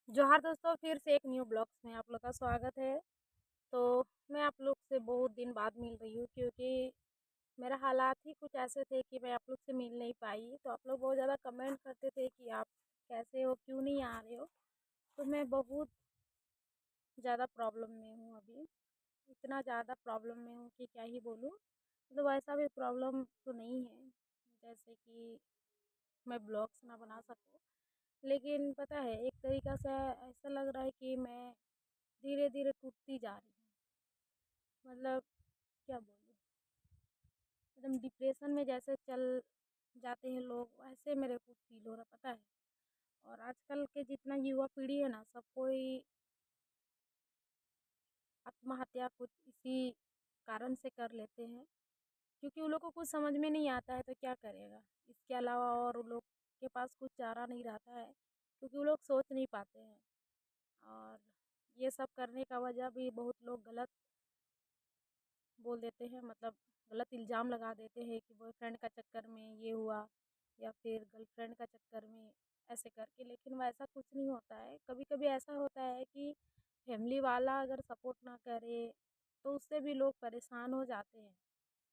जोहार दोस्तों, फिर से एक न्यू ब्लॉग्स में आप लोग का स्वागत है। तो मैं आप लोग से बहुत दिन बाद मिल रही हूँ क्योंकि मेरा हालात ही कुछ ऐसे थे कि मैं आप लोग से मिल नहीं पाई। तो आप लोग बहुत ज़्यादा कमेंट करते थे कि आप कैसे हो, क्यों नहीं आ रहे हो। तो मैं बहुत ज़्यादा प्रॉब्लम में हूँ अभी, इतना ज़्यादा प्रॉब्लम में हूँ कि क्या ही बोलूँ। मतलब ऐसा भी प्रॉब्लम तो नहीं है जैसे कि मैं ब्लॉग्स ना बना सकूँ, लेकिन पता है एक तरीक़ा से ऐसा लग रहा है कि मैं धीरे-धीरे टूटती जा रही हूँ। मतलब क्या बोलूँ, एकदम डिप्रेशन में जैसे चल जाते हैं लोग, वैसे मेरे को फ़ील हो रहा पता है। और आजकल के जितना युवा पीढ़ी है ना, सब कोई आत्महत्या कुछ इसी कारण से कर लेते हैं क्योंकि उन लोग को कुछ समझ में नहीं आता है तो क्या करेगा। इसके अलावा और उन लोग के पास कुछ चारा नहीं रहता है क्योंकि वो लोग सोच नहीं पाते हैं। और ये सब करने का वजह भी बहुत लोग गलत बोल देते हैं, मतलब गलत इल्ज़ाम लगा देते हैं कि बॉयफ्रेंड का चक्कर में ये हुआ या फिर गर्लफ्रेंड का चक्कर में ऐसे करके। लेकिन वैसा कुछ नहीं होता है। कभी-कभी ऐसा होता है कि फैमिली वाला अगर सपोर्ट ना करे तो उससे भी लोग परेशान हो जाते हैं,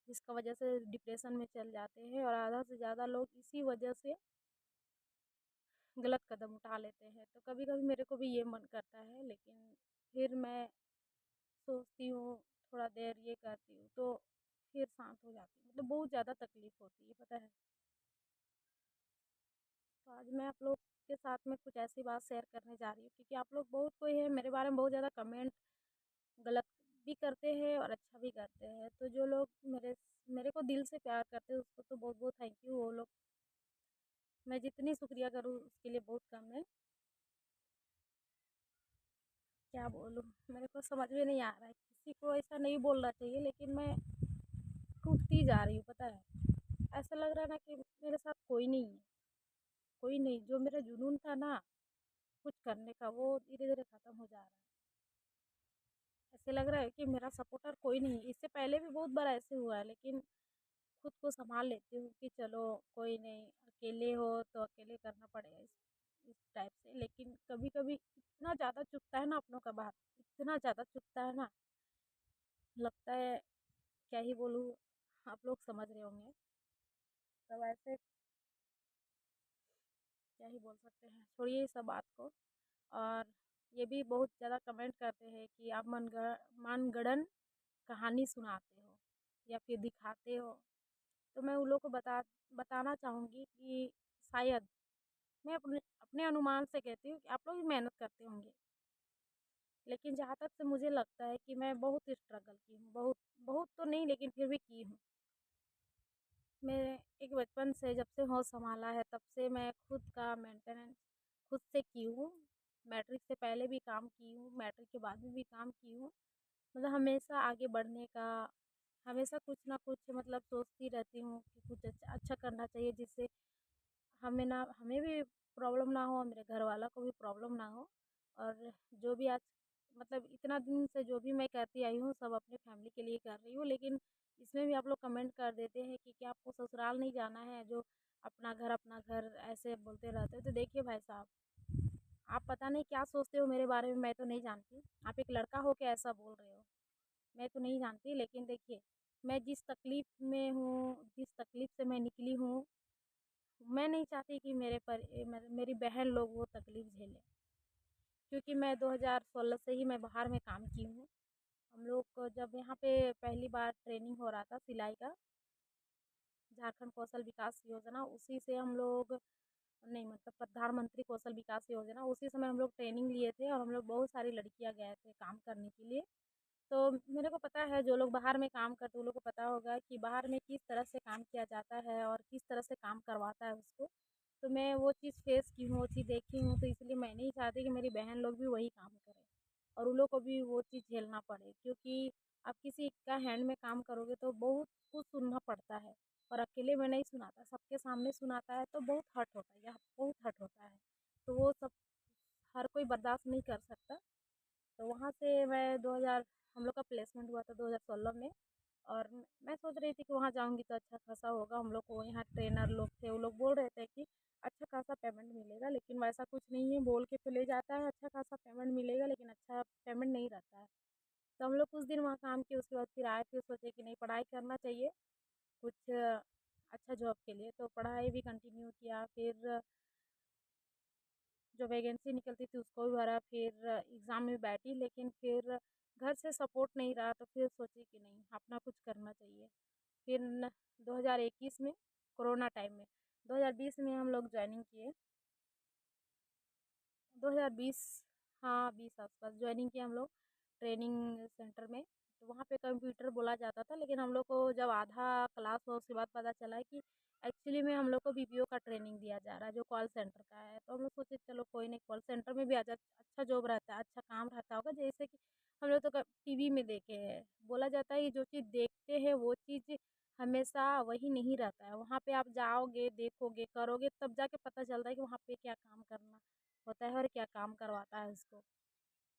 जिसका वजह से डिप्रेशन में चल जाते हैं और आधा से ज़्यादा लोग इसी वजह से गलत कदम उठा लेते हैं। तो कभी-कभी मेरे को भी ये मन करता है, लेकिन फिर मैं सोचती हूँ, थोड़ा देर ये करती हूँ तो फिर शांत हो जाती हूँ। मतलब बहुत ज़्यादा तकलीफ़ होती है पता है। तो आज मैं आप लोग के साथ में कुछ ऐसी बात शेयर करने जा रही हूँ क्योंकि आप लोग बहुत कोई है मेरे बारे में बहुत ज़्यादा कमेंट गलत भी करते हैं और अच्छा भी करते हैं। तो जो लोग मेरे मेरे को दिल से प्यार करते हैं उसको तो बहुत-बहुत थैंक यू। वो लोग मैं जितनी शुक्रिया करूँ उसके लिए बहुत कम है। क्या बोलूँ, मेरे को समझ में नहीं आ रहा है। किसी को ऐसा नहीं बोलना चाहिए लेकिन मैं टूटती जा रही हूँ पता है। ऐसा लग रहा है ना कि मेरे साथ कोई नहीं है, कोई नहीं। जो मेरा जुनून था ना कुछ करने का, वो धीरे-धीरे ख़त्म हो जा रहा है। ऐसे लग रहा है कि मेरा सपोर्टर कोई नहीं है। इससे पहले भी बहुत बार ऐसे हुआ है, लेकिन खुद को सँभाल लेती हूँ कि चलो कोई नहीं, अकेले हो तो अकेले करना पड़ेगा इस टाइप से। लेकिन कभी-कभी इतना ज़्यादा चुभता है ना अपनों का बात, इतना ज़्यादा चुभता है ना, लगता है क्या ही बोलूँ, आप लोग समझ रहे होंगे। तो ऐसे क्या ही बोल सकते हैं, छोड़िए इस सब बात को। और ये भी बहुत ज़्यादा कमेंट करते हैं कि आप मनगढ़ंत कहानी सुनाते हो या फिर दिखाते हो। तो मैं उन लोगों को बताना चाहूँगी कि शायद मैं अपने अपने अनुमान से कहती हूँ कि आप लोग भी मेहनत करते होंगे। लेकिन जहाँ तक से मुझे लगता है कि मैं बहुत स्ट्रगल की हूँ, बहुत बहुत तो नहीं लेकिन फिर भी की हूँ। मैं एक बचपन से जब से होश सँभाला है तब से मैं खुद का मेंटेनेंस खुद से की हूँ। मैट्रिक से पहले भी काम की हूँ, मैट्रिक के बाद में भी काम की हूँ। मतलब हमेशा आगे बढ़ने का, हमेशा कुछ ना कुछ मतलब सोचती रहती हूँ कि कुछ अच्छा अच्छा करना चाहिए जिससे हमें भी प्रॉब्लम ना हो, मेरे घरवालों को भी प्रॉब्लम ना हो। और जो भी आज मतलब इतना दिन से जो भी मैं करती आई हूँ सब अपने फैमिली के लिए कर रही हूँ। लेकिन इसमें भी आप लोग कमेंट कर देते हैं कि क्या आपको ससुराल नहीं जाना है, जो अपना घर ऐसे बोलते रहते हो। तो देखिए भाई साहब, आप पता नहीं क्या सोचते हो मेरे बारे में, मैं तो नहीं जानती। आप एक लड़का हो के ऐसा बोल रहे हो, मैं तो नहीं जानती। लेकिन देखिए, मैं जिस तकलीफ़ में हूँ, जिस तकलीफ़ से मैं निकली हूँ, मैं नहीं चाहती कि मेरी बहन लोग वो तकलीफ़ झेलें। क्योंकि मैं 2016 से ही मैं बाहर में काम की हूँ। हम लोग को जब यहाँ पे पहली बार ट्रेनिंग हो रहा था सिलाई का, झारखंड कौशल विकास योजना, उसी से हम लोग नहीं मतलब प्रधानमंत्री कौशल विकास योजना, उसी समय हम लोग ट्रेनिंग लिए थे और हम लोग बहुत सारी लड़कियाँ गए थे काम करने के लिए। तो मेरे को पता है जो लोग बाहर में काम करते हैं उन लोग को पता होगा कि बाहर में किस तरह से काम किया जाता है और किस तरह से काम करवाता है उसको। तो मैं वो चीज़ फेस की हूँ, वो चीज़ देखी हूँ, तो इसलिए मैं नहीं चाहती कि मेरी बहन लोग भी वही काम करें और उन लोग को भी वो चीज़ झेलना पड़े। क्योंकि आप किसी का हैंड में काम करोगे तो बहुत कुछ सुनना पड़ता है और अकेले में नहीं सुनाता, सबके सामने सुनाता है तो बहुत हर्ट होता है, या बहुत हर्ट होता है। तो वो सब हर कोई बर्दाश्त नहीं कर सकता। तो वहाँ से मैं 2000 हम लोग का प्लेसमेंट हुआ था 2016 में। और मैं सोच रही थी कि वहाँ जाऊँगी तो अच्छा खासा होगा। हम लोग को यहाँ ट्रेनर लोग थे, वो लोग बोल रहे थे कि अच्छा खासा पेमेंट मिलेगा, लेकिन वैसा कुछ नहीं है, बोल के तो ले जाता है अच्छा खासा पेमेंट मिलेगा, लेकिन अच्छा पेमेंट नहीं रहता है। तो हम लोग कुछ दिन वहाँ काम किए, उसके बाद फिर आए, फिर सोचे कि नहीं पढ़ाई करना चाहिए कुछ अच्छा जॉब के लिए, तो पढ़ाई भी कंटिन्यू किया। फिर जो वैकेंसी निकलती थी उसको भी भरा, फिर एग्ज़ाम में बैठी, लेकिन फिर घर से सपोर्ट नहीं रहा, तो फिर सोची कि नहीं अपना कुछ करना चाहिए। फिर 2021 में कोरोना टाइम में 2020 में हम लोग ज्वाइनिंग किए। 2020, हाँ 20 आसपास ज्वाइनिंग किया हम लोग ट्रेनिंग सेंटर में। तो वहाँ पे कंप्यूटर बोला जाता था, लेकिन हम लोग को जब आधा क्लास हुआ उसके बाद पता चला कि एक्चुअली में हम लोग को बीपीओ का ट्रेनिंग दिया जा रहा है, जो कॉल सेंटर का है। तो हम लोग सोचे चलो कोई नहीं, कॉल सेंटर में भी अच्छा जॉब रहता है, अच्छा काम रहता होगा। जैसे कि हम लोग तो टीवी में देखे हैं, बोला जाता है कि जो चीज़ देखते हैं वो चीज़ हमेशा वही नहीं रहता है। वहाँ पे आप जाओगे, देखोगे, करोगे, तब जाके पता चलता है कि वहाँ पे क्या काम करना होता है और क्या काम करवाता है उसको।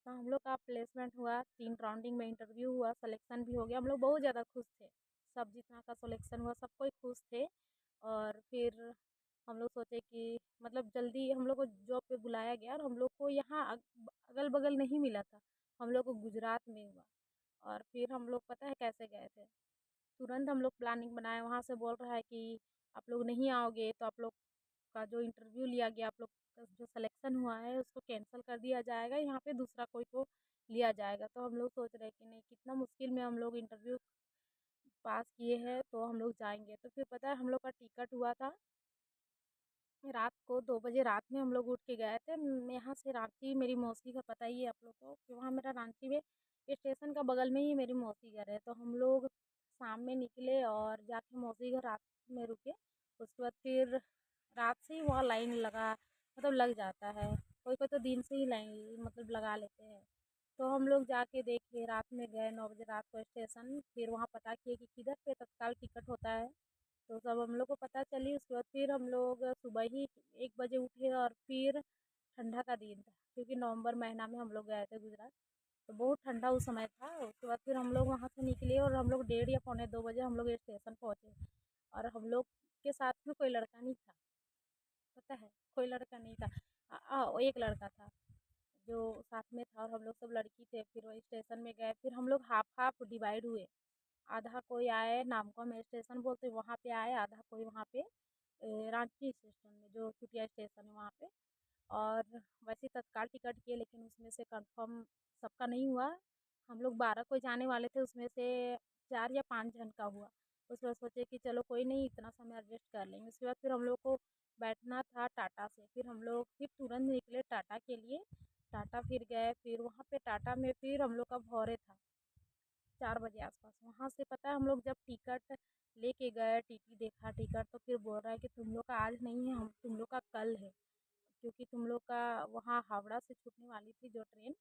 तो हम लोग का प्लेसमेंट हुआ, 3 राउंडिंग में इंटरव्यू हुआ, सिलेक्शन भी हो गया। हम लोग बहुत ज़्यादा खुश थे, सब जितना का सिलेक्शन हुआ सब कोई खुश थे। और फिर हम लोग सोचे कि मतलब जल्दी हम लोग को जॉब पे बुलाया गया, और हम लोग को यहाँ अगल बगल नहीं मिला था, हम लोग को गुजरात में हुआ। और फिर हम लोग पता है कैसे गए थे, तुरंत हम लोग प्लानिंग बनाए, वहाँ से बोल रहा है कि आप लोग नहीं आओगे तो आप लोग का जो इंटरव्यू लिया गया, आप लोग का जो सिलेक्शन हुआ है उसको कैंसिल कर दिया जाएगा, यहाँ पे दूसरा कोई को लिया जाएगा। तो हम लोग सोच रहे हैं कि नहीं, कितना मुश्किल में हम लोग इंटरव्यू पास किए हैं, तो हम लोग जाएंगे। तो फिर पता है हम लोग का टिकट हुआ था रात को 2 बजे रात में, हम लोग उठ के गए थे। यहाँ से रांची, मेरी मौसी का पता ही है आप लोग को कि वहाँ मेरा रांची में स्टेशन का बगल में ही मेरी मौसी घर है। तो हम लोग शाम में निकले और जाके मौसी घर रात में रुके। उसके बाद फिर रात से ही वहाँ लाइन लगा, मतलब लग जाता है, कोई कोई तो दिन से ही लाइन मतलब लगा लेते हैं। तो हम लोग जाके देखे, रात में गए 9 बजे रात को स्टेशन, फिर वहाँ पता किए कि किधर पे तत्काल टिकट होता है। तो तब हम लोग को पता चली। उसके बाद फिर हम लोग सुबह ही 1 बजे उठे, और फिर ठंडा का दिन था क्योंकि नवंबर महीना में हम लोग गए थे गुजरात, तो बहुत ठंडा उस समय था। उसके बाद फिर हम लोग वहाँ से निकले, और हम लोग 1:30 या पौने 2 बजे हम लोग स्टेशन पहुँचे। और हम लोग के साथ में कोई लड़का नहीं था, पता है, कोई लड़का नहीं था। एक लड़का था जो साथ में था, और हम लोग सब लड़की थे। फिर वही स्टेशन में गए, फिर हम लोग हाफ हाफ डिवाइड हुए। आधा कोई आए नामकुम स्टेशन बोलते वहाँ पे आए, आधा कोई वहाँ पे रांची स्टेशन में जो चुटिया स्टेशन है वहाँ पे। और वैसे तत्काल टिकट किए, लेकिन उसमें से कंफर्म सबका नहीं हुआ। हम लोग 12 कोई जाने वाले थे, उसमें से 4 या 5 जन का हुआ। उसके बाद सोचे कि चलो कोई नहीं, इतना समय एडजस्ट कर लेंगे। उसके बाद फिर हम लोग को बैठना था टाटा से, फिर हम लोग फिर तुरंत निकले टाटा के लिए। टाटा फिर गए, फिर वहाँ पे टाटा में फिर हम लोग का भौरे था 4 बजे आसपास। वहाँ से पता है हम लोग जब टिकट लेके गए, टीटी देखा टिकट, तो फिर बोल रहा है कि तुम लोग का आज नहीं है, हम तुम लोग का कल है, क्योंकि तुम लोग का वहाँ हावड़ा से छूटने वाली थी जो ट्रेन,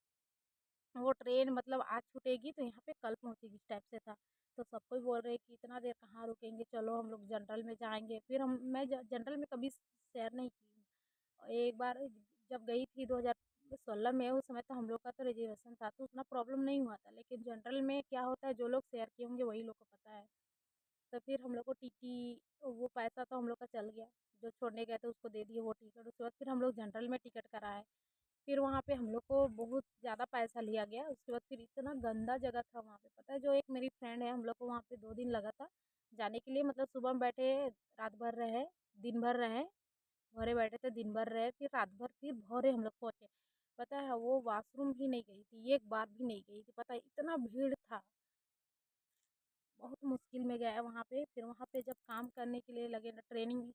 वो ट्रेन मतलब आज छूटेगी तो यहाँ पे कल पहुँचेगी, इस टाइप से था। तो सबको ही बोल रहे कि इतना देर कहाँ रुकेंगे, चलो हम लोग जनरल में जाएंगे। फिर मैं जनरल में कभी सैर नहीं की। एक बार जब गई थी 2016 में, उस समय तो हम लोग का तो रिजर्वेशन था, तो उतना प्रॉब्लम नहीं हुआ था। लेकिन जनरल में क्या होता है, जो लोग शेयर किए होंगे वही लोग को पता है। तो फिर हम लोग को टीटी, वो पैसा तो हम लोग का चल गया, जो छोड़ने गए थे उसको दे दिए वो टिकट। उसके बाद फिर हम लोग जनरल में टिकट कराए। फिर वहाँ पे हम लोग को बहुत ज़्यादा पैसा लिया गया। उसके बाद फिर इतना गंदा जगह था वहाँ पे, पता है, जो एक मेरी फ्रेंड है, हम लोग को वहाँ पे 2 दिन लगा था जाने के लिए। मतलब सुबह में बैठे, रात भर रहे, दिन भर रहे, भोरे बैठे थे, दिन भर रहे, फिर रात भर, फिर भोरे हम लोग पहुँचे। पता है वो वॉशरूम भी नहीं गई थी, एक बार भी नहीं गई थी, पता है इतना भीड़ था। बहुत मुश्किल में गया है वहाँ पे। फिर वहाँ पे जब काम करने के लिए लगे ना, ट्रेनिंग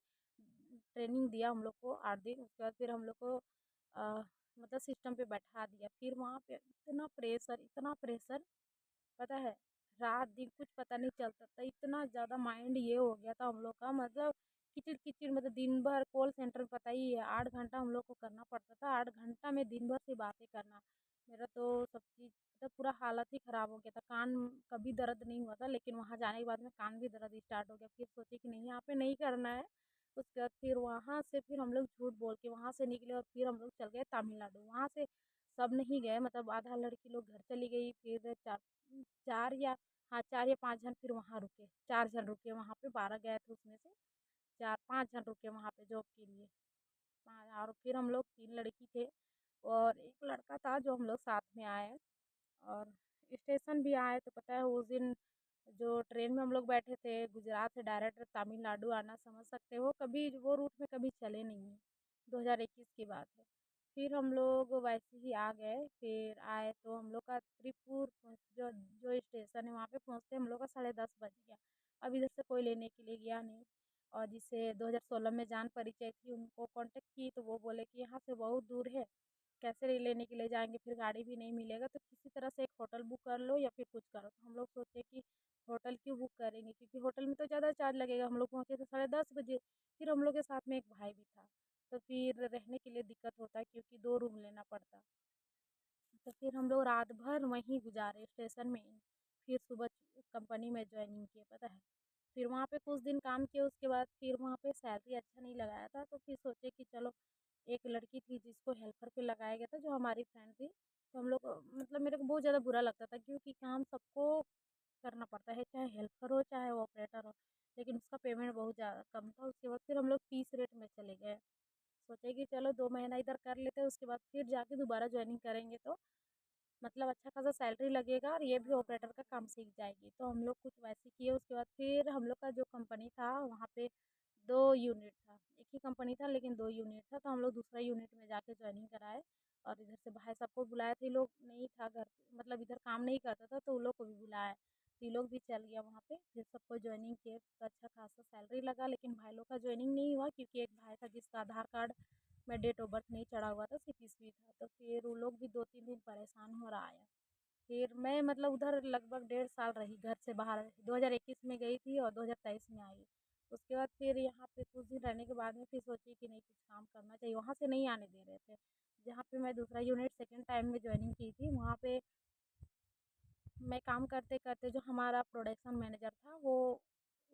ट्रेनिंग दिया हम लोग को 8 दिन। उसके बाद फिर हम लोग को मतलब सिस्टम पे बैठा दिया। फिर वहाँ पे इतना प्रेशर, इतना प्रेशर, पता है रात दिन कुछ पता नहीं चलता था, इतना ज़्यादा माइंड ये हो गया था हम लोग का, मतलब किचिड़ किचिड़। मतलब दिन भर कॉल सेंटर में पता ही है 8 घंटा हम लोग को करना पड़ता था, 8 घंटा में दिन भर से बातें करना। मेरा तो सब चीज़ मतलब पूरा हालत ही ख़राब हो गया था। कान कभी दर्द नहीं हुआ था, लेकिन वहाँ जाने के बाद में कान भी दर्द स्टार्ट हो गया। फिर सोचे कि नहीं यहाँ पे नहीं करना है। उसके बाद फिर वहाँ से फिर हम लोग झूठ बोल के वहाँ से निकले, और फिर हम लोग चल गए तमिलनाडु। वहाँ से सब नहीं गए, मतलब आधा लड़की लोग घर चली गई, फिर चार चार या हाँ 4 या 5 जन फिर वहाँ रुके, 4 जन रुके वहाँ पे, 12 गए थे उसमें से 4-5 जन रुके वहाँ पे जॉब के लिए। और फिर हम लोग 3 लड़की थे और 1 लड़का था जो हम लोग साथ में आए और स्टेशन भी आए तो पता है उस दिन जो ट्रेन में हम लोग बैठे थे गुजरात से डायरेक्ट तमिलनाडु आना समझ सकते हो कभी वो रूट में कभी चले नहीं हैं 2021 की बात है। फिर हम लोग वैसे ही आ गए फिर आए तो हम लोग का त्रिपुर जो जो स्टेशन है वहाँ पे पहुँचते हम लोग का 10:30 बज गया। अब इधर से कोई लेने के लिए गया नहीं और जिससे 2016 में जान परिचय थी उनको कांटेक्ट की तो वो बोले कि यहाँ से बहुत दूर है कैसे लेने के लिए जाएंगे फिर गाड़ी भी नहीं मिलेगा तो किसी तरह से एक होटल बुक कर लो या फिर कुछ करो तो हम लोग सोचे कि होटल क्यों बुक करेंगे क्योंकि होटल में तो ज़्यादा चार्ज लगेगा हम लोग पहुँचे थे 10:30 बजे। फिर हम लोग के साथ में एक भाई भी था तो फिर रहने के लिए दिक्कत होता है क्योंकि 2 रूम लेना पड़ता। तो फिर हम लोग रात भर वहीं गुजारे स्टेशन में ही। फिर सुबह कंपनी में जॉइनिंग किए पता है। फिर वहाँ पे कुछ दिन काम किए उसके बाद फिर वहाँ पे सैलरी अच्छा नहीं लगाया था तो फिर सोचे कि चलो एक लड़की थी जिसको हेल्पर पे लगाया गया था जो हमारी फ्रेंड थी। तो हम लोग मतलब मेरे को बहुत ज़्यादा बुरा लगता था क्योंकि काम सबको करना पड़ता है चाहे हेल्पर हो चाहे वो ऑपरेटर हो। लेकिन उसका पेमेंट बहुत ज़्यादा कम था उसके बाद फिर हम लोग 30 रेट में चले गए। सोचे कि चलो 2 महीना इधर कर लेते हैं उसके बाद फिर जाके दोबारा जॉइनिंग करेंगे तो मतलब अच्छा खासा सैलरी लगेगा और ये भी ऑपरेटर का काम सीख जाएगी तो हम लोग कुछ वैसे किए उसके बाद फिर हम लोग का जो कंपनी था वहाँ पे 2 यूनिट था एक ही कंपनी था लेकिन 2 यूनिट था तो हम लोग दूसरा यूनिट में जाके ज्वाइनिंग कराए और इधर से भाई सबको बुलाए थे लोग नहीं था घर मतलब इधर काम नहीं करता था तो उन लोग को भी बुलाया तो ये लोग भी चल गया वहाँ पे फिर सबको ज्वाइनिंग किए तो अच्छा खासा सैलरी लगा लेकिन भाई लोग का ज्वाइनिंग नहीं हुआ क्योंकि एक भाई था जिसका आधार कार्ड में डेट ऑफ बर्थ नहीं चढ़ा हुआ था सिर्फ ईस्वी था तो फिर वो लोग भी 2-3 दिन परेशान हो रहा है। फिर मैं मतलब उधर लगभग 1.5 साल रही घर से बाहर 2021 में गई थी और 2023 में आई। उसके बाद फिर यहाँ पे कुछ दिन रहने के बाद में फिर सोची कि नहीं कुछ काम करना चाहिए वहाँ से नहीं आने दे रहे थे। जहाँ पे मैं दूसरा यूनिट सेकंड टाइम में ज्वाइनिंग की थी वहाँ पे मैं काम करते-करते जो हमारा प्रोडक्शन मैनेजर था वो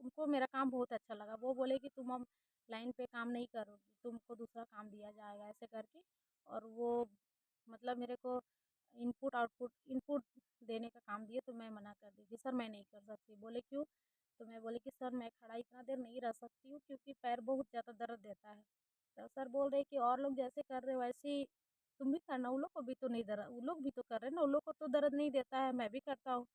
उनको मेरा काम बहुत अच्छा लगा। वो बोले कि तुम अब लाइन पे काम नहीं करोगी, तुमको दूसरा काम दिया जाएगा ऐसे करके और वो मतलब मेरे को इनपुट देने का काम दिए तो मैं मना कर दी कि सर मैं नहीं कर सकती। बोले क्यों? तो मैं बोली कि सर मैं खड़ा इतना देर नहीं रह सकती हूँ क्योंकि पैर बहुत ज़्यादा दर्द देता है। तो सर बोल रहे कि और लोग जैसे कर रहे हो वैसे ही तुम भी करना, उन लोग को भी तो नहीं दर्द वो लोग भी तो कर रहे हैं ना, उन लोग को तो दर्द नहीं देता है, मैं भी करता हूँ।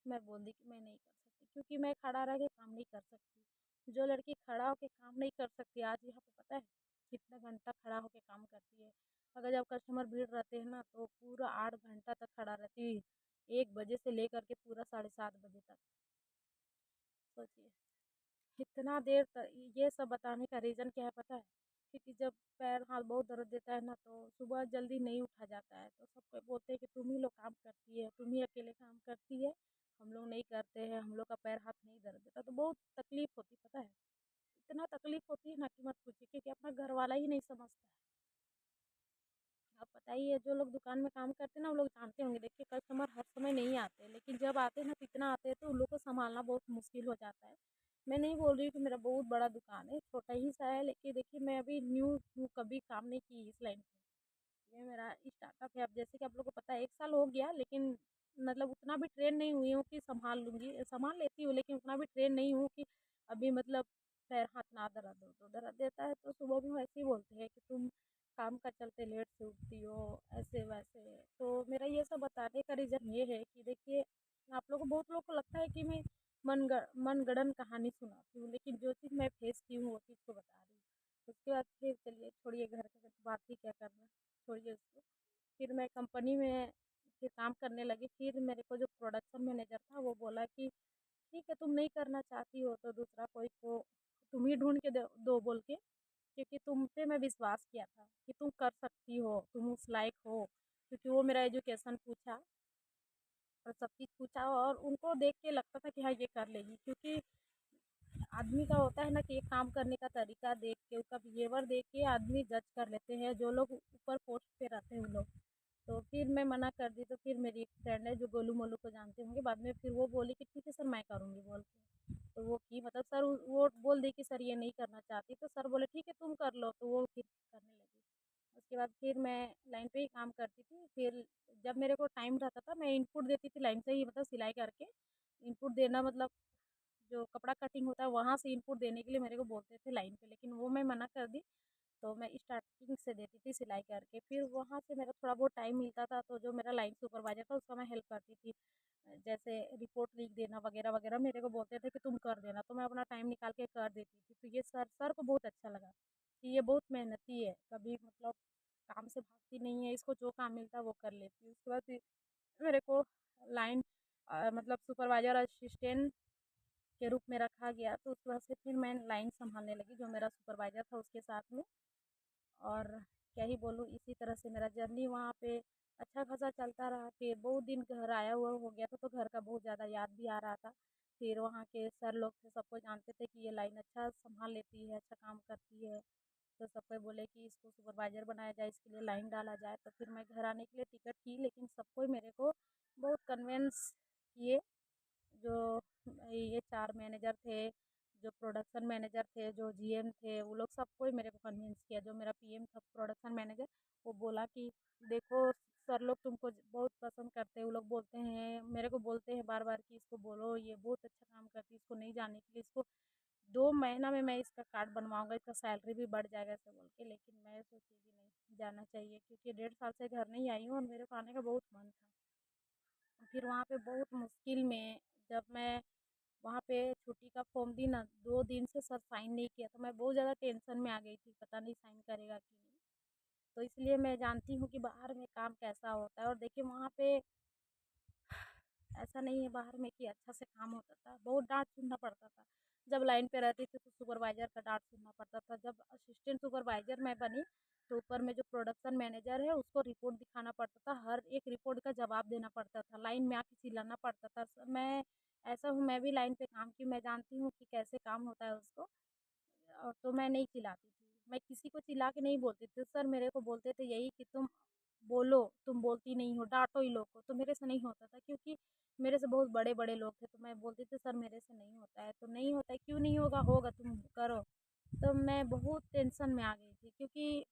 मैं बोल दी कि मैं नहीं कर सकती क्योंकि मैं खड़ा रह के काम नहीं कर सकती। जो लड़की खड़ा होके काम नहीं कर सकती आज यहाँ पे पता है कितना घंटा खड़ा होके काम करती है। अगर जब कस्टमर भीड़ रहते हैं ना तो पूरा 8 घंटा तक खड़ा रहती है, 1 बजे से लेकर के पूरा 7:30 बजे तक। सोचिए कितना देर तक ये सब बताने का रीज़न क्या है पता है? क्योंकि जब पैर हाथ बहुत दर्द देता है ना तो सुबह जल्दी नहीं उठा जाता है तो सब कोई बोलते हैं कि तुम ही लोग काम करती है, तुम ही अकेले काम करती है, हम लोग नहीं करते हैं, हम लोग का पैर हाथ नहीं दर्द देता तो बहुत तकलीफ़ होती पता है? इतना तकलीफ़ होती है ना कि मत पूछिए क्योंकि अपना घर वाला ही नहीं समझता है। आप बताइए जो लोग दुकान में काम करते हैं ना वो लोग जानते होंगे देखिए कस्टमर हर समय नहीं आते लेकिन जब आते हैं ना तो इतना आते हैं तो उन लोग को संभालना बहुत मुश्किल हो जाता है। मैं नहीं बोल रही हूँ कि मेरा बहुत बड़ा दुकान है छोटा ही सा है लेकिन देखिए मैं अभी न्यू हूँ कभी काम नहीं की इस लाइन पे। ये मेरा स्टार्टअप है अब जैसे कि आप लोग को पता है 1 साल हो गया लेकिन मतलब उतना भी ट्रेन नहीं हुई हूँ कि संभाल लूँगी संभाल लेती हूँ लेकिन उतना भी ट्रेन नहीं हूँ कि अभी मतलब पैर हाथ ना दर्द हो तो दर्द देता है तो सुबह भी वैसे ही बोलते हैं कि तुम काम का चलते लेट से उठती हो ऐसे वैसे। तो मेरा ये सब बताने का रीज़न ये है कि देखिए आप लोग को बहुत लोग को लगता है कि मैं मनगढ़ंत कहानी सुनाती हूँ लेकिन जो चीज़ मैं फेस की हूँ वो चीज़ को बता रही हूँ। उसके बाद फिर चलिए छोड़िए घर का बात ही क्या करना छोड़िए उसको। फिर मैं कंपनी में फिर काम करने लगी फिर मेरे को जो प्रोडक्शन मैनेजर था वो बोला कि ठीक है तुम नहीं करना चाहती हो तो दूसरा कोई को तुम ही ढूंढ के दो बोल के क्योंकि तुम पे मैं विश्वास किया था कि तुम कर सकती हो तुम उस लायक हो क्योंकि वो मेरा एजुकेशन पूछा और सब चीज़ पूछा और उनको देख के लगता था कि हाँ ये कर लेगी क्योंकि आदमी का होता है ना कि एक काम करने का तरीका देख के उसका बिहेवियर देख के आदमी जज कर लेते हैं जो लोग ऊपर पोस्ट पे रहते हैं वो लोग। तो फिर मैं मना कर दी तो फिर मेरी एक फ्रेंड है जो गोलू मोलू को जानते होंगे बाद में फिर वो बोली कि ठीक है सर मैं करूँगी बोल के तो वो की मतलब सर वो बोल दी कि सर ये नहीं करना चाहती तो सर बोले ठीक है तुम कर लो तो वो फिर करने लगी। उसके बाद फिर मैं लाइन पे ही काम करती थी फिर जब मेरे को टाइम रहता था मैं इनपुट देती थी लाइन से ही मतलब सिलाई करके इनपुट देना मतलब जो कपड़ा कटिंग होता है वहाँ से इनपुट देने के लिए मेरे को बोलते थे लाइन पे लेकिन वो मैं मना कर दी तो मैं स्टार्टिंग से देती थी सिलाई करके। फिर वहाँ से मेरा थोड़ा बहुत टाइम मिलता था तो जो मेरा लाइन सुपरवाइज़र था उसका मैं हेल्प करती थी। जैसे रिपोर्ट लिख देना वगैरह-वगैरह मेरे को बोलते थे कि तुम कर देना, तो मैं अपना टाइम निकाल के कर देती थी। तो ये सर को बहुत अच्छा लगा कि ये बहुत मेहनती है, कभी मतलब काम से भागती नहीं है, इसको जो काम मिलता है वो कर लेती है। उसके बाद फिर मेरे को लाइन मतलब सुपरवाइज़र असिस्टेंट के रूप में रखा गया, तो उसके बाद से फिर मैं लाइन सँभालने लगी जो मेरा सुपरवाइज़र था उसके साथ में। और क्या ही बोलूँ, इसी तरह से मेरा जर्नी वहाँ पे अच्छा खासा चलता रहा। फिर बहुत दिन घर आया हुआ हो गया था तो घर का बहुत ज़्यादा याद भी आ रहा था। फिर वहाँ के सर लोग थे, सबको जानते थे कि ये लाइन अच्छा सँभाल लेती है, अच्छा काम करती है। तो सब कोई बोले कि इसको सुपरवाइज़र बनाया जाए, इसके लिए लाइन डाला जाए। तो फिर मैं घर आने के लिए टिकट की, लेकिन सब कोई मेरे को बहुत कन्विंस किए। जो ये 4 मैनेजर थे, जो प्रोडक्शन मैनेजर थे, जो जीएम थे, वो लोग सब कोई मेरे को कन्विंस किया। जो मेरा पीएम था प्रोडक्शन मैनेजर, वो बोला कि देखो सर लोग तुमको बहुत पसंद करते हैं। वो लोग बोलते हैं, मेरे को बोलते हैं बार-बार कि इसको बोलो ये बहुत अच्छा काम करती है, इसको नहीं जाने के लिए इसको 2 महीना में मैं इसका कार्ड बनवाऊँगा, इसका सैलरी भी बढ़ जाएगा ऐसे बोल के। लेकिन मैं सोची कि नहीं जाना चाहिए क्योंकि 1.5 साल से घर नहीं आई हूँ और मेरे को आने का बहुत मन था। फिर वहाँ पे बहुत मुश्किल में जब मैं वहाँ पे छुट्टी का फॉर्म दी ना, 2 दिन से सर साइन नहीं किया, तो मैं बहुत ज़्यादा टेंशन में आ गई थी, पता नहीं साइन करेगा कि नहीं। तो इसलिए मैं जानती हूँ कि बाहर में काम कैसा होता है। और देखिए वहाँ पे ऐसा नहीं है बाहर में कि अच्छा से काम होता था, बहुत डाँट सुनना पड़ता था। जब लाइन पे रहती थी तो सुपरवाइज़र का डाँट सुनना पड़ता था। जब असिस्टेंट सुपरवाइज़र मैं बनी, तो ऊपर में जो प्रोडक्शन मैनेजर है उसको रिपोर्ट दिखाना पड़ता था, हर एक रिपोर्ट का जवाब देना पड़ता था, लाइन में आके चिल्लाना पड़ता था। मैं ऐसा हूँ, मैं भी लाइन पे काम की, मैं जानती हूँ कि कैसे काम होता है उसको। तो मैं नहीं चिल्लाती थी, मैं किसी को चिल्ला के नहीं बोलती थी। सर मेरे को बोलते थे यही कि तुम बोलो, तुम बोलती नहीं हो, डाँटो ही लोग को। तो मेरे से नहीं होता था क्योंकि मेरे से बहुत बड़े-बड़े लोग थे, तो मैं बोलती थी सर मेरे से नहीं होता है। तो नहीं होता है, क्यों नहीं होगा? होगा, तुम करो। तो मैं बहुत टेंशन में आ गई थी क्योंकि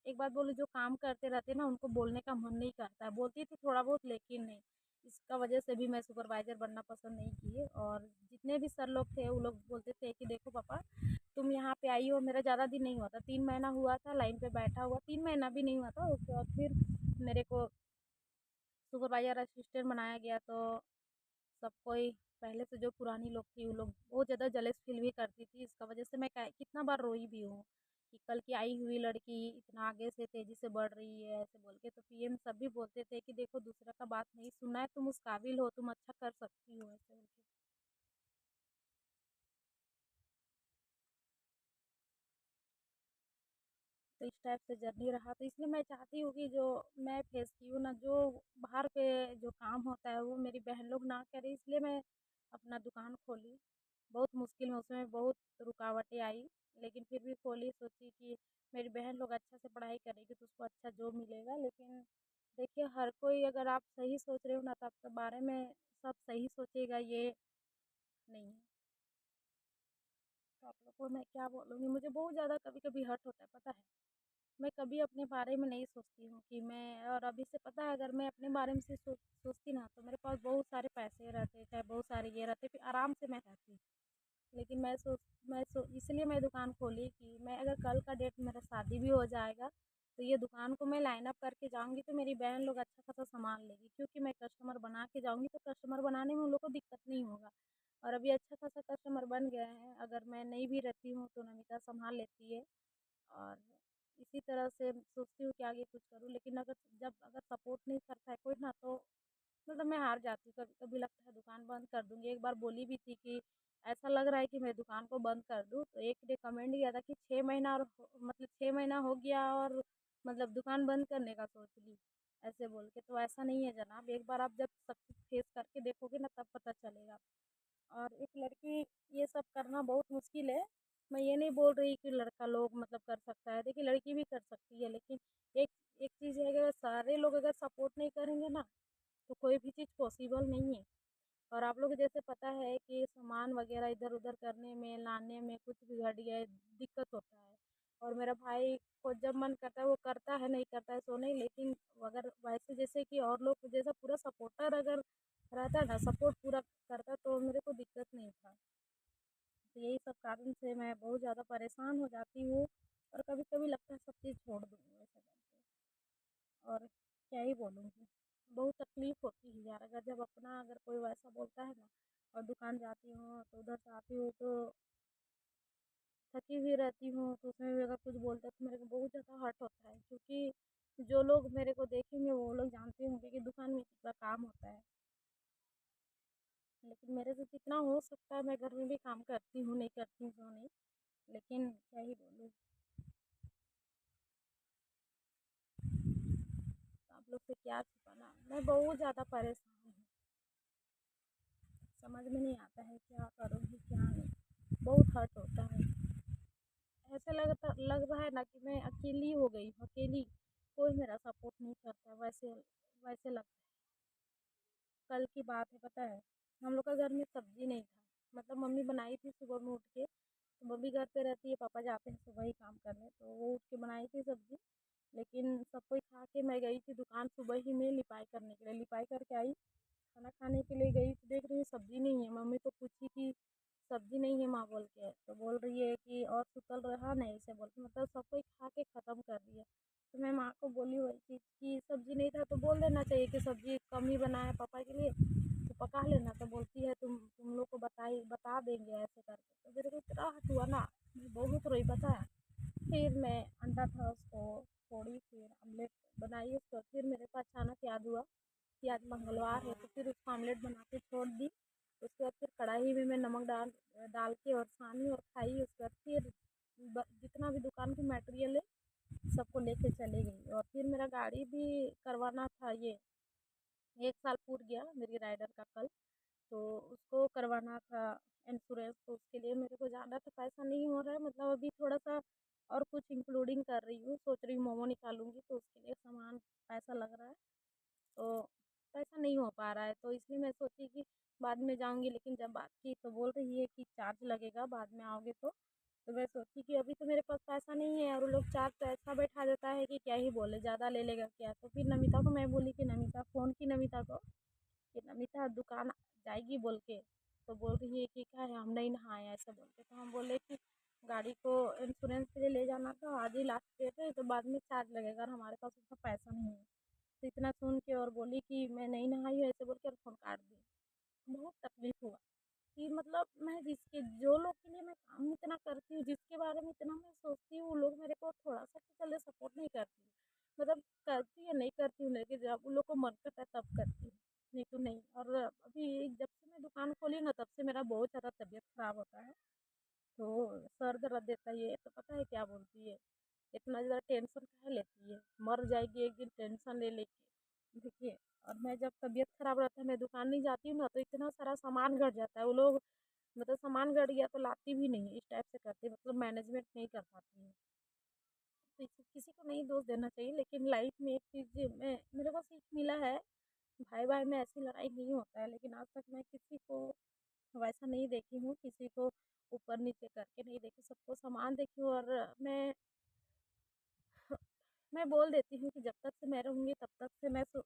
एक बात बोलूँ, जो काम करते रहते हैं ना उनको बोलने का मन नहीं करता है। बोलती थी थोड़ा बहुत लेकिन नहीं। इसका वजह से भी मैं सुपरवाइज़र बनना पसंद नहीं की। और जितने भी सर लोग थे वो लोग बोलते थे कि देखो पापा, तुम यहाँ पे आई हो, मेरा ज़्यादा दिन नहीं हुआ था, 3 महीना हुआ था लाइन पे बैठा हुआ, 3 महीना भी नहीं हुआ था। उसके बाद फिर मेरे को सुपरवाइज़र असिस्टेंट बनाया गया। तो सब कोई, पहले से जो पुरानी लोग थी वो लोग बहुत ज़्यादा जेलस फील भी करती थी। इसका वजह से मैं कितना बार रोई भी हूँ कि कल की आई हुई लड़की इतना आगे से तेज़ी से बढ़ रही है ऐसे बोल के। तो पीएम सब भी बोलते थे कि देखो दूसरा का बात नहीं सुनना है, तुम उस काबिल हो, तुम अच्छा कर सकती हो ऐसे बोल के। तो इस टाइप से जर्नी रहा। तो इसलिए मैं चाहती हूँ कि जो मैं फेस की हूँ ना, जो बाहर पे जो काम होता है वो मेरी बहन लोग ना करें, इसलिए मैं अपना दुकान खोली। बहुत मुश्किल में, उसमें बहुत रुकावटें आई, लेकिन फिर भी खोली। सोची कि मेरी बहन लोग अच्छा से पढ़ाई करेगी तो उसको अच्छा जॉब मिलेगा। लेकिन देखिए हर कोई, अगर आप सही सोच रहे हो ना तो आपके बारे में सब सही सोचेगा ये नहीं है। तो आप लोग को मैं क्या बोलूँगी, मुझे बहुत ज़्यादा कभी-कभी हर्ट होता है, पता है। मैं कभी अपने बारे में नहीं सोचती हूँ कि मैं, और अभी से पता है अगर मैं अपने बारे में से सोचती ना तो मेरे पास बहुत सारे पैसे रहते, चाहे बहुत सारे ये रहते, फिर आराम से मैं रहती। लेकिन इसलिए मैं दुकान खोली कि मैं अगर कल का डेट मेरा शादी भी हो जाएगा तो ये दुकान को मैं लाइन अप करके जाऊँगी तो मेरी बहन लोग अच्छा खासा सामान लेगी, क्योंकि मैं कस्टमर बना के जाऊँगी तो कस्टमर बनाने में उन लोग को दिक्कत नहीं होगा। और अभी अच्छा खासा कस्टमर बन गए हैं, अगर मैं नहीं भी रहती हूँ तो नमिता संभाल लेती है। और इसी तरह से सोचती हूँ कि आगे कुछ करूँ, लेकिन अगर सपोर्ट नहीं करता है कोई ना तो मतलब मैं हार जाती हूँ। कभी-कभी लगता है दुकान बंद कर दूँगी। एक बार बोली भी थी कि ऐसा लग रहा है कि मैं दुकान को बंद कर दूँ, तो एक ने कमेंट किया था कि 6 महीना और मतलब 6 महीना हो गया और मतलब दुकान बंद करने का सोच ली, ऐसे बोल के। तो ऐसा नहीं है जनाब, एक बार आप जब सब कुछ फेस करके देखोगे ना तब पता चलेगा। और एक लड़की ये सब करना बहुत मुश्किल है। मैं ये नहीं बोल रही कि लड़का लोग मतलब कर सकता है, देखिए लड़की भी कर सकती है, लेकिन एक एक चीज़ है कि अगर सारे लोग अगर सपोर्ट नहीं करेंगे ना तो कोई भी चीज़ पॉसिबल नहीं है। और आप लोग को जैसे पता है कि सामान वगैरह इधर-उधर करने में, लाने में कुछ भी घट गया है, दिक्कत होता है। और मेरा भाई को जब मन करता है वो करता है, नहीं करता है सो नहीं। लेकिन अगर वैसे जैसे कि और लोग जैसा पूरा सपोर्टर अगर रहता ना, सपोर्ट पूरा करता तो मेरे को दिक्कत नहीं था। तो यही सब कारण से मैं बहुत ज़्यादा परेशान हो जाती हूँ और कभी-कभी लगता चीज़ छोड़ दूँगी वैसे करके। और क्या ही बोलूँगी, बहुत तकलीफ़ होती है यार, अगर जब अपना अगर कोई वैसा बोलता है ना, और दुकान जाती हूँ तो उधर से आती हूँ तो थकी हुई रहती हूँ, तो उसमें भी अगर कुछ बोलते हैं तो मेरे को बहुत ज़्यादा हर्ट होता है, क्योंकि जो लोग मेरे को देखेंगे वो लोग जानते होंगे कि दुकान में कितना काम होता है। लेकिन मेरे से जितना हो सकता है मैं घर में भी काम करती हूँ, नहीं करती हूँ तो नहीं, लेकिन क्या ही बोलूँ, आप लोग से क्या छुपाना, मैं बहुत ज़्यादा परेशान हूँ। समझ में नहीं आता है क्या करूँगी क्या नहीं, बहुत हर्ट होता है। ऐसा लग रहा है ना कि मैं अकेली हो गई हूँ, अकेली, कोई मेरा सपोर्ट नहीं करता, वैसे वैसे लगता है। कल की बात है पता है, हम लोग का घर में सब्जी नहीं था, मतलब मम्मी बनाई थी सुबह में उठ के, तो मम्मी घर पे रहती है, पापा जाते हैं सुबह ही काम करने, तो वो उठ के बनाई थी सब्जी। लेकिन सब कोई खा के मैं गई थी दुकान सुबह ही में लिपाई करने के लिए, लिपाई करके आई, खाना खाने के लिए गई तो देख रही हूँ सब्जी नहीं है। मम्मी को पूछी कि सब्जी नहीं है माँ बोल के, तो बोल रही है कि और सुतल रहा नहीं, ऐसे बोल के मतलब सब कोई खा के ख़त्म कर दिया। तो मैं माँ को बोली वही चीज़ कि सब्जी नहीं था तो बोल देना चाहिए कि सब्जी कम ही बनाया पापा के लिए, तो पका लेना। तो बोलती है तुम लोग को बता देंगे ऐसे करके, तो मेरे को इतना हट हुआ ना, मैं बहुत रोई पता है। फिर मैं अंडा था उसको फोड़ी, फिर ऑमलेट बनाई उसको, फिर मेरे को अचानक याद हुआ कि आज मंगलवार है, तो फिर उसको ऑमलेट बना के छोड़ दी। उसके बाद फिर कढ़ाई में मैं नमक डाल के और छानी और खाई। उसके बाद फिर जितना भी दुकान की मटेरियल है सबको लेके चली गई, और फिर मेरा गाड़ी भी करवाना था, ये 1 साल पूर गया मेरी राइडर का कल, तो उसको करवाना था इंश्योरेंस, तो उसके लिए मेरे को ज़्यादा तो पैसा नहीं हो रहा है, मतलब अभी थोड़ा सा और कुछ इंक्लूडिंग कर रही हूँ, सोच रही हूँ मोमो निकालूंगी तो उसके लिए सामान पैसा लग रहा है, तो पैसा नहीं हो पा रहा है, तो इसलिए मैं सोची कि बाद में जाऊंगी, लेकिन जब बात की तो बोल रही है कि चार्ज लगेगा बाद में आओगे तो मैं सोची कि अभी तो मेरे पास पैसा नहीं है, और वो लोग चार्ज तो ऐसा बैठा देता है कि क्या ही बोले, ज़्यादा ले लेगा क्या। तो फिर नमिता को मैं बोली कि नमिता, फ़ोन की नमिता को कि नमिता दुकान जाएगी बोल के, तो बोल रही है कि क्या है हम नहीं नहाए ऐसे बोल के। तो हम बोले कि गाड़ी को इंश्योरेंस के लिए ले जाना था, आज ही लास्ट डेट है, तो बाद में चार्ज लगेगा और हमारे पास उतना पैसा नहीं है। तो इतना सुन के और बोली कि मैं नहीं नहाई हूँ ऐसे बोल के, और फ़ोन काट दी। बहुत तकलीफ हुआ कि मतलब मैं जिसके जो लोग के लिए मैं काम इतना करती हूँ, जिसके बारे में इतना मैं सोचती हूँ, वो लोग मेरे को थोड़ा सा भी चले सपोर्ट नहीं करती, मतलब करती है नहीं करती हूँ, लेकिन जब उन लोग को मन करता है तब करती हूँ, नहीं तो नहीं। और अभी जब से मैं दुकान खोली ना तब से मेरा बहुत ज़्यादा तबीयत खराब होता है, तो सर दर्द देता है, ये तो पता है क्या बोलती है, इतना ज़्यादा टेंशन काहे लेती है, मर जाएगी एक दिन टेंशन ले लेके। देखिए, और मैं जब तबीयत खराब रहता है मैं दुकान नहीं जाती हूँ ना, तो इतना सारा सामान घट जाता है, वो लोग मतलब सामान घट गया तो लाती भी नहीं, इस टाइप से करती है, मतलब मैनेजमेंट नहीं कर पाती है। तो किसी को नहीं दोष देना चाहिए, लेकिन लाइफ में एक चीज़ में मेरे को सीख मिला है, भाई भाई में ऐसी लड़ाई नहीं होता है, लेकिन आज तक मैं किसी को वैसा नहीं देखी हूँ, किसी को ऊपर नीचे करके नहीं देखी, सबको समान देखी हूँ। और मैं बोल देती हूँ कि जब तक से मैं रहूँगी तब तक से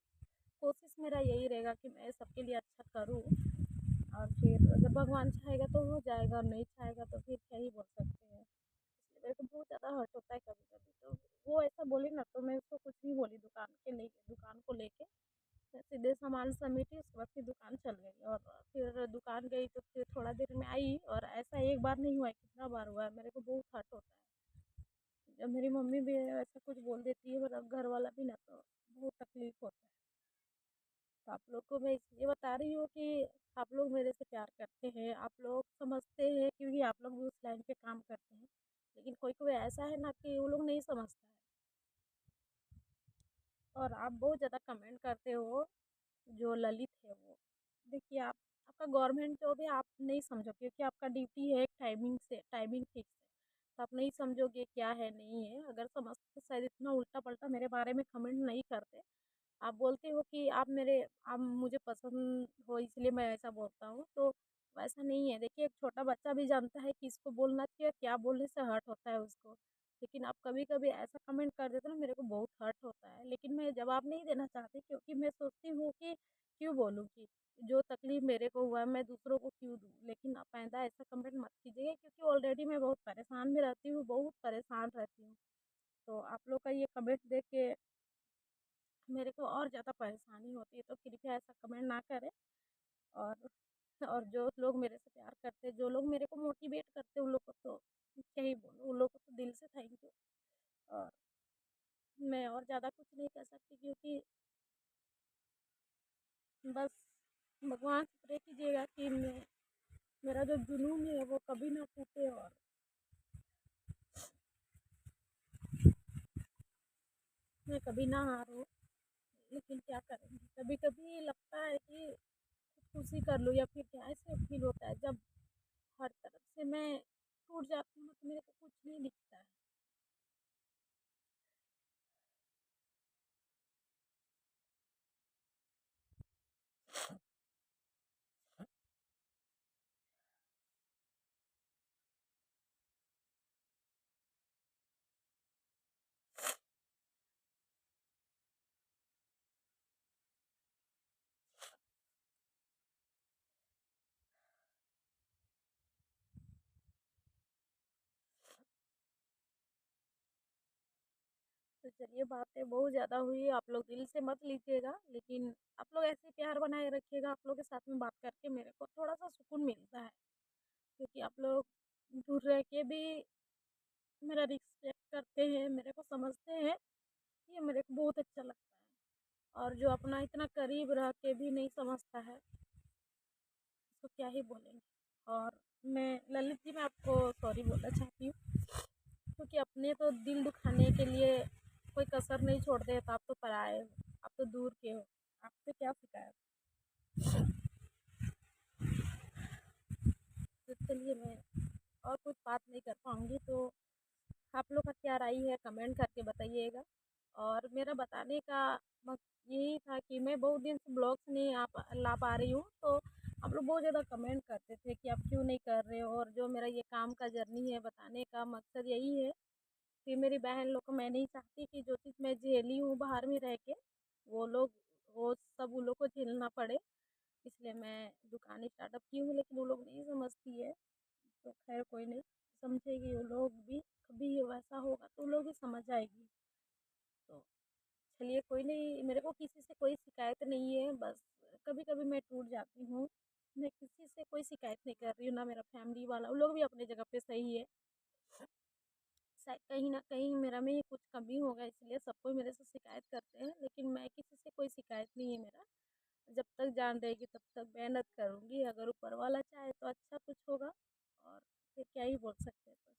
कोशिश मेरा यही रहेगा कि मैं सबके लिए अच्छा करूँ, और फिर अगर भगवान चाहेगा तो हो जाएगा, और नहीं चाहेगा तो फिर क्या ही बोल सकते हैं। इसलिए मेरे को बहुत ज़्यादा हर्ट होता है कभी कभी, तो वो ऐसा बोली ना तो मैं उसको कुछ नहीं बोली, दुकान को लेके मैं सीधे सामान समेटी, उसके बाद फिर दुकान चल गई, और फिर दुकान गई तो फिर थोड़ा देर में आई, और ऐसा एक बार नहीं हुआ है, कितना बार हुआ है, मेरे को बहुत हर्ट होता है जब मेरी मम्मी भी ऐसा कुछ बोल देती है, मतलब घर वाला भी ना, तो बहुत तकलीफ होता है। तो आप लोग को मैं इसलिए बता रही हूँ कि आप लोग मेरे से प्यार करते हैं, आप लोग समझते हैं, क्योंकि आप लोग भी उस लाइन पे काम करते हैं, लेकिन कोई कोई ऐसा है ना कि वो लोग नहीं समझता है, और आप बहुत ज़्यादा कमेंट करते हो। जो ललित है वो, देखिए आप, आपका गवर्नमेंट जॉब है, आप नहीं समझो, क्योंकि आपका ड्यूटी है एक टाइमिंग फिक्स है, तो आप नहीं समझोगे क्या है नहीं है, अगर समझते तो शायद इतना उल्टा पल्टा मेरे बारे में कमेंट नहीं करते। आप बोलते हो कि आप मुझे पसंद हो इसलिए मैं ऐसा बोलता हूँ, तो वैसा नहीं है। देखिए, एक छोटा बच्चा भी जानता है कि इसको बोलना चाहिए, क्या बोलने से हर्ट होता है उसको, लेकिन आप कभी कभी ऐसा कमेंट कर देते हो ना, मेरे को बहुत हर्ट होता है, लेकिन मैं जवाब नहीं देना चाहती, क्योंकि मैं सोचती हूँ कि क्यों बोलूँ, कि जो तकलीफ मेरे को हुआ है मैं दूसरों को क्यों दूँ। लेकिन आप आइंदा ऐसा कमेंट मत कीजिएगा, क्योंकि ऑलरेडी मैं बहुत परेशान भी रहती हूँ, बहुत परेशान रहती हूँ। तो आप लोग का ये कमेंट देख के मेरे को और ज़्यादा परेशानी होती है, तो कृपया ऐसा कमेंट ना करें। और और जो लोग मेरे से प्यार करते हैं, जो लोग मेरे को मोटिवेट करते हैं, उन लोग को तो क्या ही बोलूँ, उन लोग को तो दिल से थैंक यू। और मैं और ज़्यादा कुछ नहीं कह सकती, क्योंकि बस भगवान से प्रे कीजिएगा कि मेरा जो जुनून है वो कभी ना टूटे, और मैं कभी ना हारूँ। लेकिन क्या करेंगे, कभी कभी लगता है कि खुदकुशी कर लूँ, या फिर क्या ऐसे फील होता है जब हर तरफ से मैं टूट जाती हूँ, तो मेरे को कुछ नहीं दिखता है। तो चलिए, बातें बहुत ज़्यादा हुई, आप लोग दिल से मत लीजिएगा, लेकिन आप लोग ऐसे प्यार बनाए रखिएगा। आप लोग के साथ में बात करके मेरे को थोड़ा-सा सुकून मिलता है, क्योंकि आप लोग दूर रह के भी मेरा रिस्पेक्ट करते हैं, मेरे को समझते हैं, ये मेरे को बहुत अच्छा लगता है। और जो अपना इतना करीब रह के भी नहीं समझता है, उसको क्या ही बोलेंगे। और मैं ललित जी, मैं आपको सॉरी बोलना चाहती हूँ, क्योंकि अपने तो दिल दुखाने के लिए कोई कसर नहीं छोड़ते, तो आप तो पराए हो, आप तो दूर के हो, आपसे क्या शिकायत। तो चलिए, मैं और कुछ बात नहीं कर पाऊँगी, तो आप लोग का क्या राय है कमेंट करके बताइएगा। और मेरा बताने का मकसद यही था कि मैं बहुत दिन से ब्लॉग्स नहीं ला पा रही हूँ, तो आप लोग बहुत ज़्यादा कमेंट करते थे कि आप क्यों नहीं कर रहे हो। और जो मेरा ये काम का जर्नी है, बताने का मकसद यही है कि मेरी बहन लोग को, मैं नहीं चाहती कि जो चीज़ मैं झेली हूँ बाहर में रह के, वो लोग वो सब उन लोग को झेलना पड़े। इसलिए मैं दुकान स्टार्टअप की हूँ, लेकिन वो लोग नहीं समझती है। तो खैर कोई नहीं, समझेगी वो लोग भी, कभी वैसा होगा तो वो लोग भी समझ आएगी। तो चलिए, कोई नहीं, मेरे को किसी से कोई शिकायत नहीं है, बस कभी कभी मैं टूट जाती हूँ। मैं किसी से कोई शिकायत नहीं कर रही हूँ, ना मेरा फैमिली वाला, वो लोग भी अपनी जगह पे सही है। शायद कहीं ना कहीं मेरा में ही कुछ कमी होगा, इसलिए सब कोई मेरे से शिकायत करते हैं, लेकिन मैं किसी से कोई शिकायत नहीं है मेरा। जब तक जान रहेगी तब तक मेहनत करूँगी, अगर ऊपर वाला चाहे तो अच्छा कुछ होगा, और फिर क्या ही बोल सकते हैं।